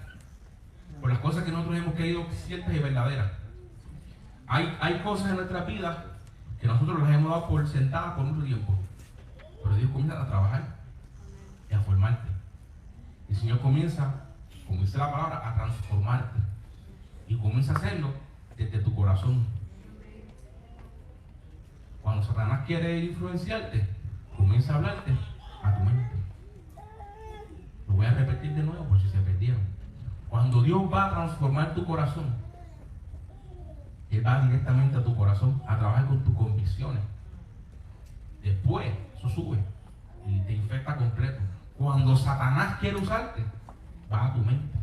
por las cosas que nosotros hemos creído ciertas y verdaderas. Hay cosas en nuestra vida que nosotros las hemos dado por sentadas por mucho tiempo, pero Dios comienza a trabajar y a formarte. El Señor comienza, como dice la palabra, a transformarte, y comienza a hacerlo desde tu corazón. Cuando Satanás quiere influenciarte, comienza a hablarte a tu mente. Lo voy a repetir de nuevo por si se perdieron. Cuando Dios va a transformar tu corazón, Él va directamente a tu corazón a trabajar con tus convicciones. Después, eso sube y te infecta completo. Cuando Satanás quiere usarte, va a tu mente.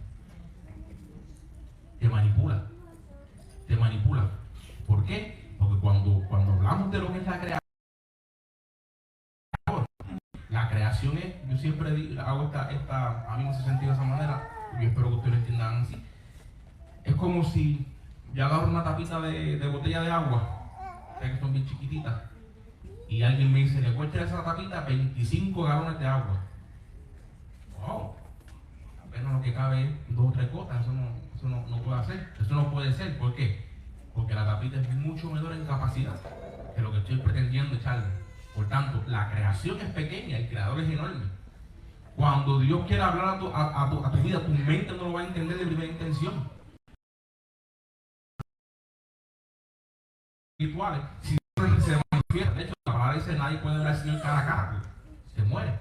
Te manipula. Te manipula. ¿Por qué? Porque cuando hablamos de lo que es la creación es, yo siempre hago a mí me hace sentido de esa manera, yo espero que ustedes lo entiendan así. Es como si yo agarro una tapita de botella de agua, que son bien chiquititas, y alguien me dice: le voy a echar esa tapita 25 galones de agua. Wow, apenas lo que cabe es 2 o 3 gotas. Eso no puede hacer. Eso no puede ser. ¿Por qué? Porque la tapita es mucho menor en capacidad que lo que estoy pretendiendo echarle. Por tanto, la creación es pequeña, el creador es enorme. Cuando Dios quiere hablar a tu vida, tu mente no lo va a entender de primera intención. Espirituales, si Dios se manifiesta, de hecho, la palabra dice: nadie puede ver al Señor cara a cara, se muere.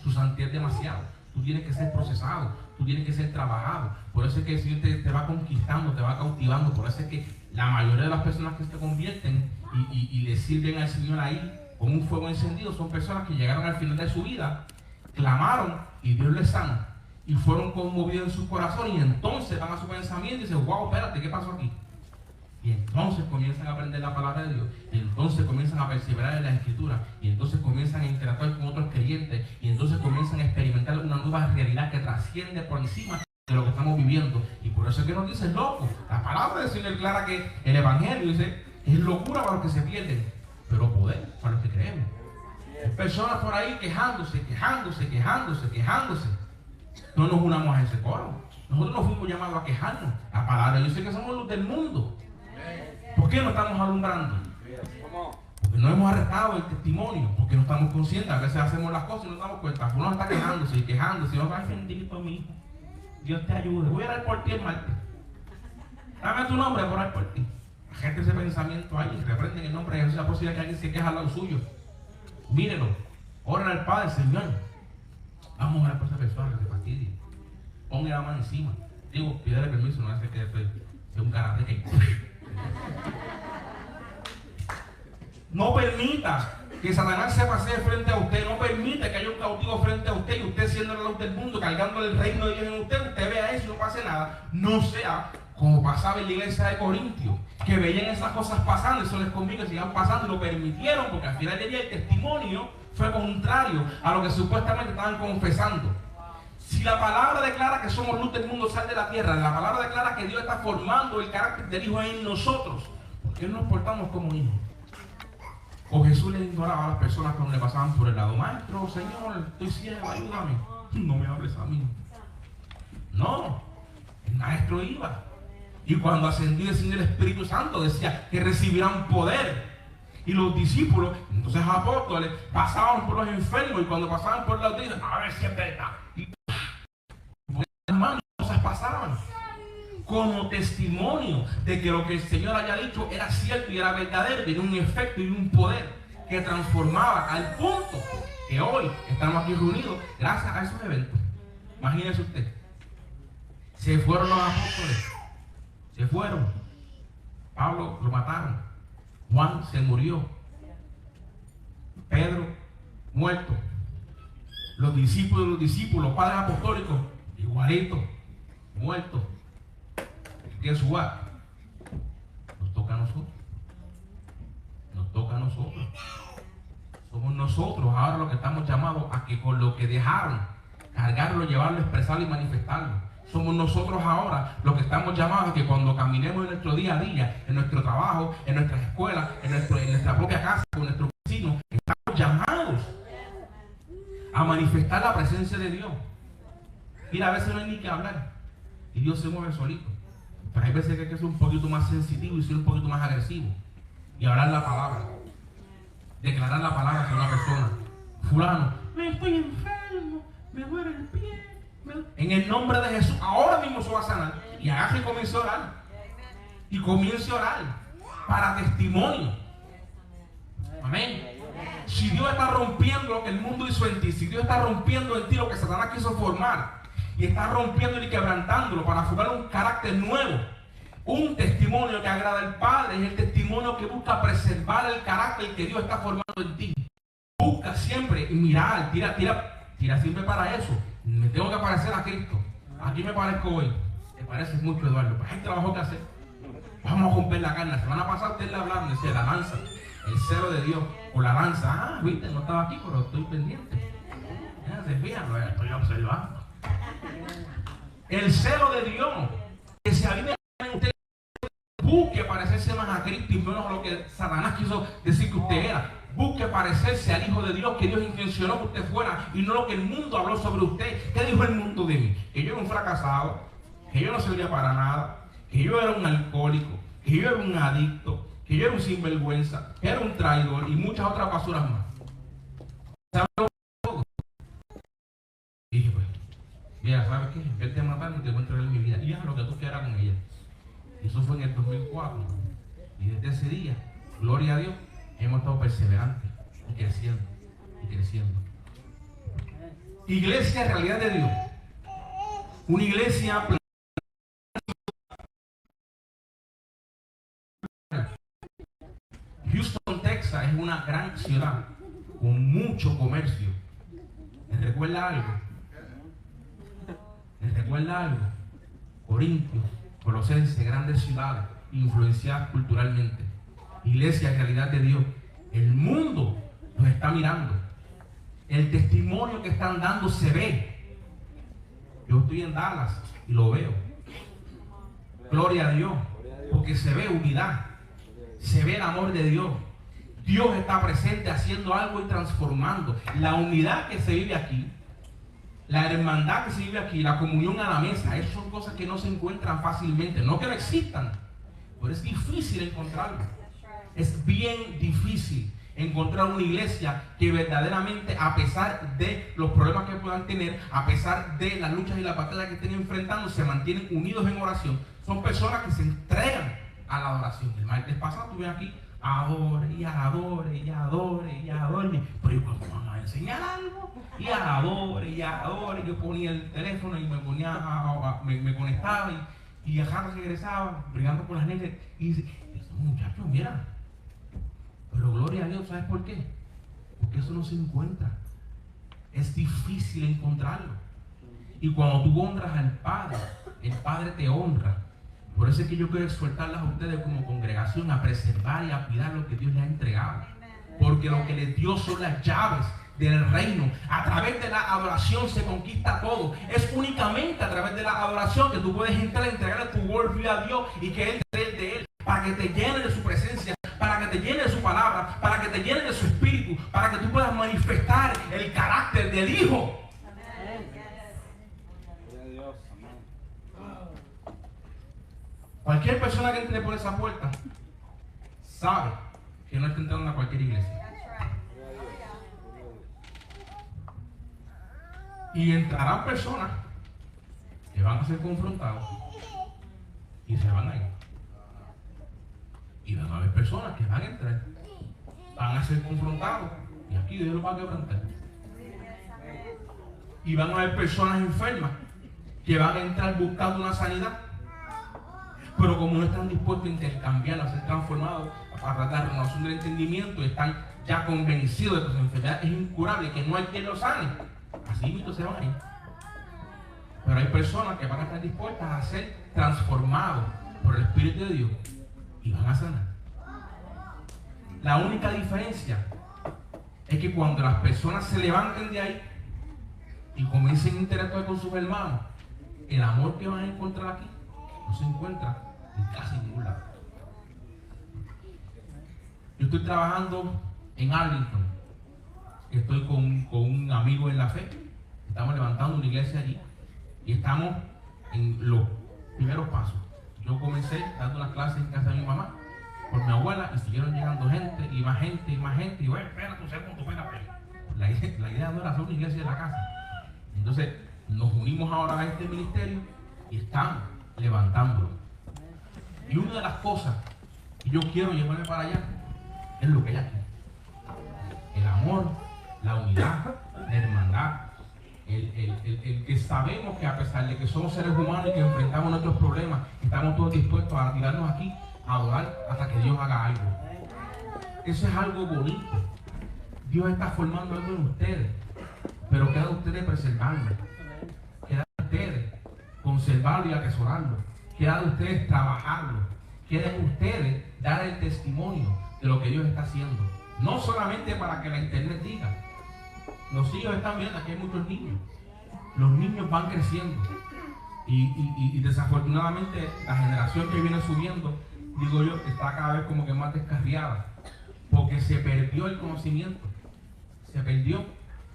Su santidad es demasiado. Tú tienes que ser procesado, tú tienes que ser trabajado. Por eso es que el Señor te va conquistando, te va cautivando. Por eso es que la mayoría de las personas que se convierten y le sirven al Señor ahí con un fuego encendido son personas que llegaron al final de su vida, clamaron y Dios les sana, y fueron conmovidos en su corazón, y entonces van a su pensamiento y dicen: wow, espérate, ¿qué pasó aquí? Y entonces comienzan a aprender la palabra de Dios, y entonces comienzan a perseverar en la Escritura, y entonces comienzan a interactuar con otros creyentes, y entonces comienzan a experimentar una nueva realidad que trasciende por encima de lo que estamos viviendo. Y por eso es que nos dice: loco. La palabra del Señor declara que el Evangelio dice: es locura para los que se pierden, pero poder para los que creemos. Hay personas por ahí quejándose. No nos unamos a ese coro. Nosotros no fuimos llamados a quejarnos. La palabra, yo sé que somos luz del mundo. ¿Por qué no estamos alumbrando? Porque no hemos arrestado el testimonio, porque no estamos conscientes. A veces hacemos las cosas y no nos damos cuenta. Uno está quejándose. Y uno va a defender para mi hijo. Dios te ayude. Voy a orar por ti el martes. Dame tu nombre para orar por ti. La gente ese pensamiento ahí, reprenden el nombre de Jesús. La posibilidad que alguien se queja al lado suyo. Mírenlo. Oren al Padre, Señor. Vamos a orar por esa persona que se fastidie. Ponle la mano encima. Digo, pídele permiso, no hace que sea un karate que... No permita que Satanás se pasee frente a usted. No permita que haya un cautivo frente a usted y usted siendo la luz del mundo, cargando el reino de Dios en usted. Usted vea eso y no pase nada. No sea como pasaba en la iglesia de Corintios, que veían esas cosas pasando, eso les conviene que sigan pasando y lo permitieron, porque al final del día el testimonio fue contrario a lo que supuestamente estaban confesando. Si la palabra declara que somos luz del mundo, sal de la tierra, la palabra declara que Dios está formando el carácter del Hijo en nosotros, ¿por qué no nos portamos como hijos? O Jesús le ignoraba a las personas cuando le pasaban por el lado. Maestro, Señor, estoy ciego, ayúdame. No me hables a mí. No, el maestro iba. Y cuando ascendió el Señor Espíritu Santo decía que recibirán poder. Y los discípulos, entonces apóstoles, pasaban por los enfermos y cuando pasaban por la audiencia, a ver si es verdad. Y hermanos, cosas pasaban como testimonio de que lo que el Señor haya dicho era cierto y era verdadero, tenía un efecto y un poder que transformaba al punto que hoy estamos aquí reunidos gracias a esos eventos. Imagínese usted, se fueron los apóstoles, se fueron, Pablo lo mataron, Juan se murió, Pedro muerto, los discípulos, padres apostólicos, igualitos, muertos. ¿Qué suba? Nos toca a nosotros. Nos toca a nosotros. Somos nosotros ahora los que estamos llamados a que con lo que dejaron, cargarlo, llevarlo, expresarlo y manifestarlo. Somos nosotros ahora los que estamos llamados a que cuando caminemos en nuestro día a día, en nuestro trabajo, en nuestras escuelas, en nuestra propia casa, con nuestros vecinos, estamos llamados a manifestar la presencia de Dios. Mira, a veces no hay ni que hablar y Dios se mueve solito. Pero hay veces que hay que ser un poquito más sensitivo y ser un poquito más agresivo. Y hablar la palabra. Declarar la palabra hacia una persona. Fulano, me estoy enfermo, me duele el pie. En el nombre de Jesús, ahora mismo se va a sanar. Y agarre y comience a orar. Y comience a orar. Para testimonio. Amén. Si Dios está rompiendo lo que el mundo hizo en ti, si Dios está rompiendo en ti lo que Satanás quiso formar, y está rompiéndolo y quebrantándolo para formar un carácter nuevo, un testimonio que agrada al Padre, es el testimonio que busca preservar el carácter que Dios está formando en ti. Busca siempre mirar, tira siempre para eso. Me tengo que parecer a Cristo. Aquí me parezco hoy. Te pareces mucho, Eduardo. Pues hay trabajo que hacer. Vamos a romper la carne. La semana pasada usted le hablaba, decía la lanza, el celo de Dios, o la lanza. Ah, viste, no estaba aquí, pero estoy pendiente. Ya se fijan, lo estoy observando. El celo de Dios, que se avive en usted, busque parecerse más a Cristo y menos a lo que Satanás quiso decir que usted era. Busque parecerse al Hijo de Dios que Dios intencionó que usted fuera y no lo que el mundo habló sobre usted. ¿Qué dijo el mundo de mí? Que yo era un fracasado, que yo no servía para nada, que yo era un alcohólico, que yo era un adicto, que yo era un sinvergüenza, que era un traidor y muchas otras basuras más. ¿Sabe todo? Y dije, pues, mira, ¿sabes qué? Vete a matarme y te voy a entregar en mi vida. Y haz lo que tú quieras con ella. Y eso fue en el 2004. Y desde ese día, gloria a Dios, hemos estado perseverantes y creciendo y creciendo. Iglesia, realidad de Dios. Una iglesia. Houston, Texas es una gran ciudad con mucho comercio. ¿Les recuerda algo? ¿Les recuerda algo? Corintios, Colosenses, grandes ciudades influenciadas culturalmente. Iglesia, realidad de Dios. El mundo los está mirando. El testimonio que están dando se ve. Yo estoy en Dallas y lo veo. Gloria a Dios. Porque se ve unidad. Se ve el amor de Dios. Dios está presente haciendo algo y transformando. La unidad que se vive aquí, la hermandad que se vive aquí, la comunión a la mesa, esas son cosas que no se encuentran fácilmente. No que no existan, pero es difícil encontrarlo. Es bien difícil. encontrar una iglesia que verdaderamente, a pesar de los problemas que puedan tener, a pesar de las luchas y las batallas que estén enfrentando, se mantienen unidos en oración. Son personas que se entregan a la adoración. El martes pasado estuve aquí, adore y adore y adore y adore. Pero cuando van a enseñar algo, y adore y adore, yo ponía el teléfono y me ponía me conectaba y a rato regresaba, brigando por las nenes. Y dice, estos muchachos, mira. Pero gloria a Dios, ¿sabes por qué? Porque eso no se encuentra. Es difícil encontrarlo. Y cuando tú honras al Padre, el Padre te honra. Por eso es que yo quiero exhortarlas a ustedes como congregación a preservar y a cuidar lo que Dios les ha entregado. Porque lo que les dio son las llaves del reino. A través de la adoración se conquista todo. Es únicamente a través de la adoración que tú puedes entrar, entregarle tu worldview a Dios y que entre de Él, para que te llene de su presencia, para que te llene de su palabra, para que te llene de su espíritu, para que tú puedas manifestar el carácter del Hijo. Cualquier persona que entre por esa puerta sabe que no está entrando a cualquier iglesia. Y entrarán personas que van a ser confrontados y se van a ir. Y van a haber personas que van a entrar, van a ser confrontados y aquí Dios los va a quebrantar. Y van a haber personas enfermas que van a entrar buscando una sanidad, pero como no están dispuestos a intercambiar, a ser transformados, a tratar de renovación del entendimiento, están ya convencidos de que su enfermedad es incurable, que no hay quien lo sane, así mismo se van a ir. Pero hay personas que van a estar dispuestas a ser transformados por el Espíritu de Dios y van a sanar. La única diferencia es que cuando las personas se levanten de ahí y comiencen a interactuar con sus hermanos, el amor que van a encontrar aquí no se encuentra en casi ningún lado. Yo estoy trabajando en Arlington. Estoy con un amigo en la fe. Estamos levantando una iglesia allí y estamos en los primeros pasos. Yo comencé dando unas clases en casa de mi mamá por mi abuela y siguieron llegando gente y más gente y más gente. Y bueno, espera tu segundo, espérate. La idea no era hacer una iglesia en la casa. Entonces nos unimos ahora a este ministerio y estamos levantándolo. Y una de las cosas que yo quiero llevarme para allá es lo que hay aquí: el amor, la unidad, la hermandad, el que sabemos que a pesar de que somos seres humanos y que enfrentamos nuestros problemas, estamos todos dispuestos a tirarnos aquí a adorar hasta que Dios haga algo. Eso es algo bonito. Dios está formando algo en ustedes, pero queda de ustedes preservarlo, queda de ustedes conservarlo y atesorarlo, queda de ustedes trabajarlo, queda de ustedes dar el testimonio de lo que Dios está haciendo. No solamente para que la internet diga. Los hijos están viendo, aquí hay muchos niños. Los niños van creciendo. Y desafortunadamente la generación que viene subiendo, digo yo, está cada vez como que más descarriada. Porque se perdió el conocimiento. Se perdió.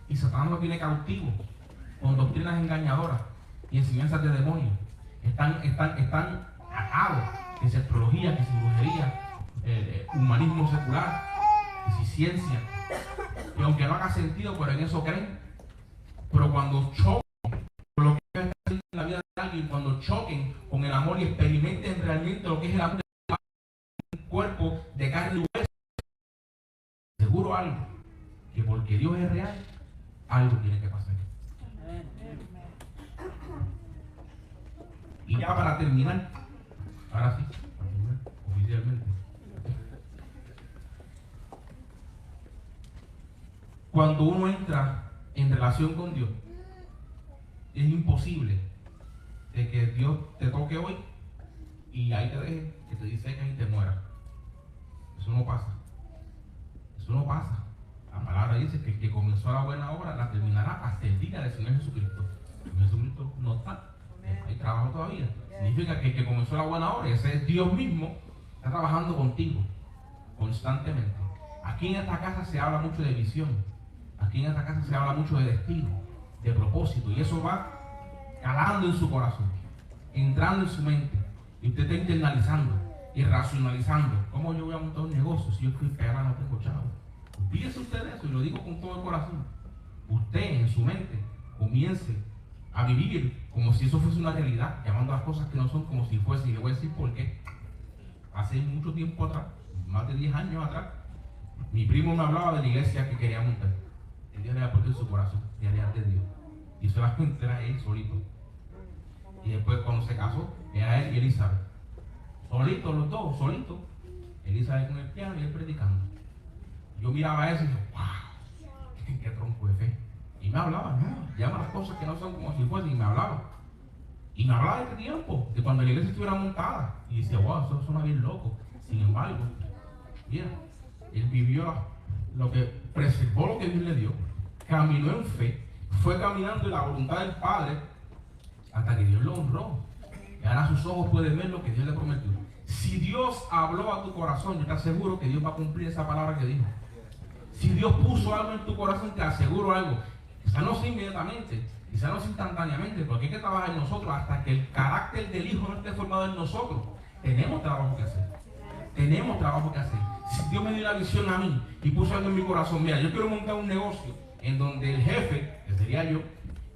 Y Satanás lo tiene cautivo con doctrinas engañadoras y enseñanzas de demonios. Están atados. Que si astrología, que si brujería, humanismo secular, que si ciencia. Y aunque no haga sentido, pero en eso creen. Pero cuando choquen con lo que está haciendo en la vida de alguien, cuando choquen con el amor y experimenten realmente lo que es el amor de un cuerpo de carne y hueso, seguro algo, que porque Dios es real, algo tiene que pasar. Y ya para terminar, ahora sí, oficialmente. Cuando uno entra en relación con Dios, es imposible de que Dios te toque hoy y ahí te deje, que te disecas y te mueras. Eso no pasa. Eso no pasa. La palabra dice que el que comenzó la buena obra la terminará hasta el día del Señor Jesucristo. El Señor Jesucristo no está. Hay trabajo todavía. Significa que el que comenzó la buena obra, ese es Dios mismo, está trabajando contigo constantemente. Aquí en esta casa se habla mucho de visión. Aquí en esta casa se habla mucho de destino, de propósito, y eso va calando en su corazón, entrando en su mente, y usted está internalizando y racionalizando. ¿Cómo yo voy a montar un negocio si yo estoy pegado, no tengo chavo? Fíjese usted eso, y lo digo con todo el corazón. Usted en su mente comience a vivir como si eso fuese una realidad, llamando a las cosas que no son como si fuese. Y le voy a decir por qué. Hace mucho tiempo atrás, más de 10 años atrás, mi primo me hablaba de la iglesia que quería montar. El Dios le había puesto en su corazón, y era de Dios. Y solamente era él solito. Y después cuando se casó, era él y Elizabeth. Solitos los dos, solitos. Elizabeth con el piano y él predicando. Yo miraba eso y dije, wow, qué tronco de fe. Y me hablaba, no, llama las cosas que no son como si fuesen, y me hablaba. Y me hablaba de este tiempo, de cuando la iglesia estuviera montada. Y decía, wow, eso suena bien loco. Sin embargo, mira, él vivió lo que preservó lo que Dios le dio, caminó en fe, fue caminando en la voluntad del Padre hasta que Dios lo honró. Y ahora sus ojos pueden ver lo que Dios le prometió. Si Dios habló a tu corazón, yo te aseguro que Dios va a cumplir esa palabra que dijo. Si Dios puso algo en tu corazón, te aseguro algo. Quizás no sea inmediatamente, quizás no sea instantáneamente, porque hay que trabajar en nosotros hasta que el carácter del Hijo no esté formado en nosotros. Tenemos trabajo que hacer. Tenemos trabajo que hacer. Si Dios me dio una visión a mí y puso algo en mi corazón, mira, yo quiero montar un negocio en donde el jefe, que sería yo,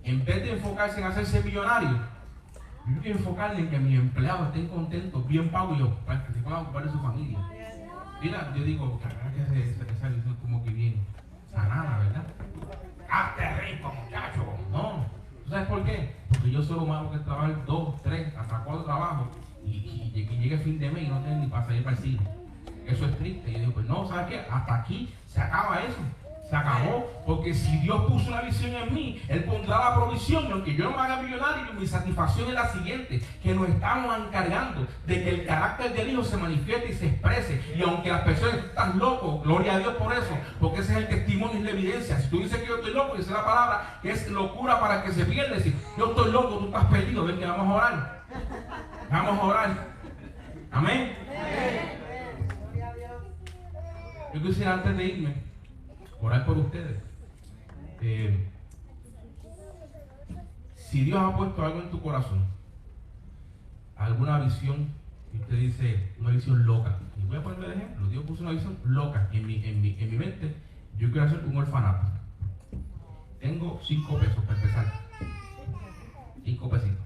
en vez de enfocarse en hacerse millonario, yo quiero enfocarme en que mis empleados estén contentos, bien pagos, y yo, para que se puedan ocupar de su familia. Mira, yo digo, que esa visión como que bien sanada, ¿verdad? ¡Hazte rico, muchacho! No. ¿Tú sabes por qué? Porque yo soy lo malo que trabajar 2, 3, hasta 4 trabajos y llegue fin de mes y no tengo ni para salir para el cine. Eso es triste. Y yo digo, pues no, ¿sabes qué? Hasta aquí se acaba eso. Se acabó, porque si Dios puso una visión en mí, Él pondrá la provisión. Y aunque yo no me haga millonario, mi satisfacción es la siguiente: que nos estamos encargando de que el carácter del Hijo se manifieste y se exprese. Y aunque las personas están locos, gloria a Dios por eso, porque ese es el testimonio y la evidencia. Si tú dices que yo estoy loco, dice la palabra que es locura para que se pierda. Si yo estoy loco, tú estás perdido. Ven que vamos a orar. Vamos a orar. Amén. Yo quisiera, antes de irme, orar por ustedes. Si Dios ha puesto algo en tu corazón, alguna visión, y usted dice, una visión loca, y voy a poner el ejemplo. Dios puso una visión loca en mi mente. Yo quiero hacer un orfanato. Tengo 5 pesos para empezar. 5 pesitos.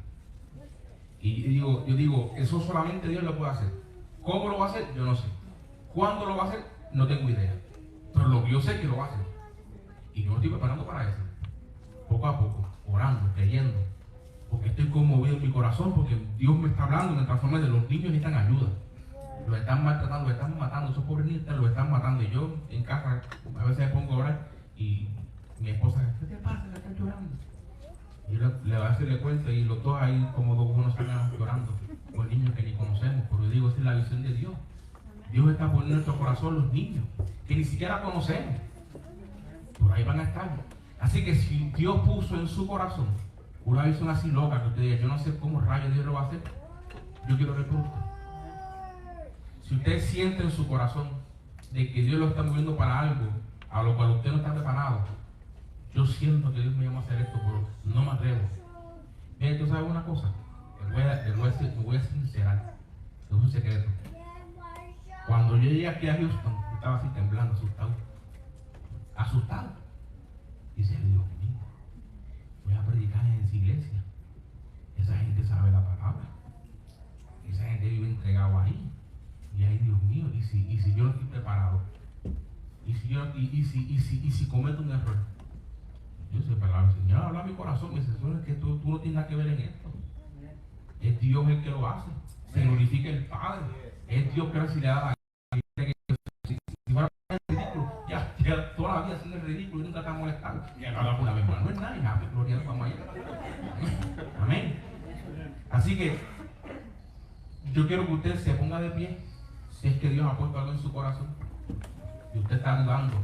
Y yo digo, eso solamente Dios lo puede hacer. ¿Cómo lo va a hacer? Yo no sé. ¿Cuándo lo va a hacer? No tengo idea. Pero lo que yo sé es que lo va a hacer. Y yo me estoy preparando para eso. Poco a poco, orando, creyendo. Porque estoy conmovido en mi corazón, porque Dios me está hablando, me transforma de los niños necesitan ayuda. Los están maltratando, los están matando. Esos pobres niños los están matando. Y yo en casa a veces me pongo a orar y mi esposa, ¿qué te pasa? ¿Le están llorando? Y yo le cuento, y los dos ahí como dos buenos están llorando por niños que ni conocemos. Pero yo digo, esa es la visión de Dios. Dios está poniendo en nuestro corazón los niños que ni siquiera conocemos. Por ahí van a estar. Así que si Dios puso en su corazón una visión así loca, que usted diga, yo no sé cómo rayos Dios lo va a hacer, yo quiero ver por usted. Si usted siente en su corazón de que Dios lo está moviendo para algo a lo cual usted no está preparado, yo siento que Dios me llama a hacer esto, pero no me atrevo. Mire, ¿tú sabes una cosa? Me voy a sincerar. Es un secreto. Cuando yo llegué aquí a Houston, yo estaba así temblando, asustado. Asustado. Dice, Dios mío, voy a predicar en esa iglesia. Esa gente sabe la palabra. Esa gente vive entregado ahí. Y ahí, Dios mío, ¿y si yo no estoy preparado? ¿Y si cometo un error? Yo sé, pero el Señor habla a mi corazón. Me dice, es que tú no tienes nada que ver en esto. Es Dios el que lo hace. Se glorifica el Padre. Es Dios que si le da la ya toda la vida haciendo el ridículo y nunca te ha molestado. Y ahora una vez más, no es nadie, gloria a Dios, vamos allá. Amén. Así que yo quiero que usted se ponga de pie, si es que Dios ha puesto algo en su corazón y usted está dudando.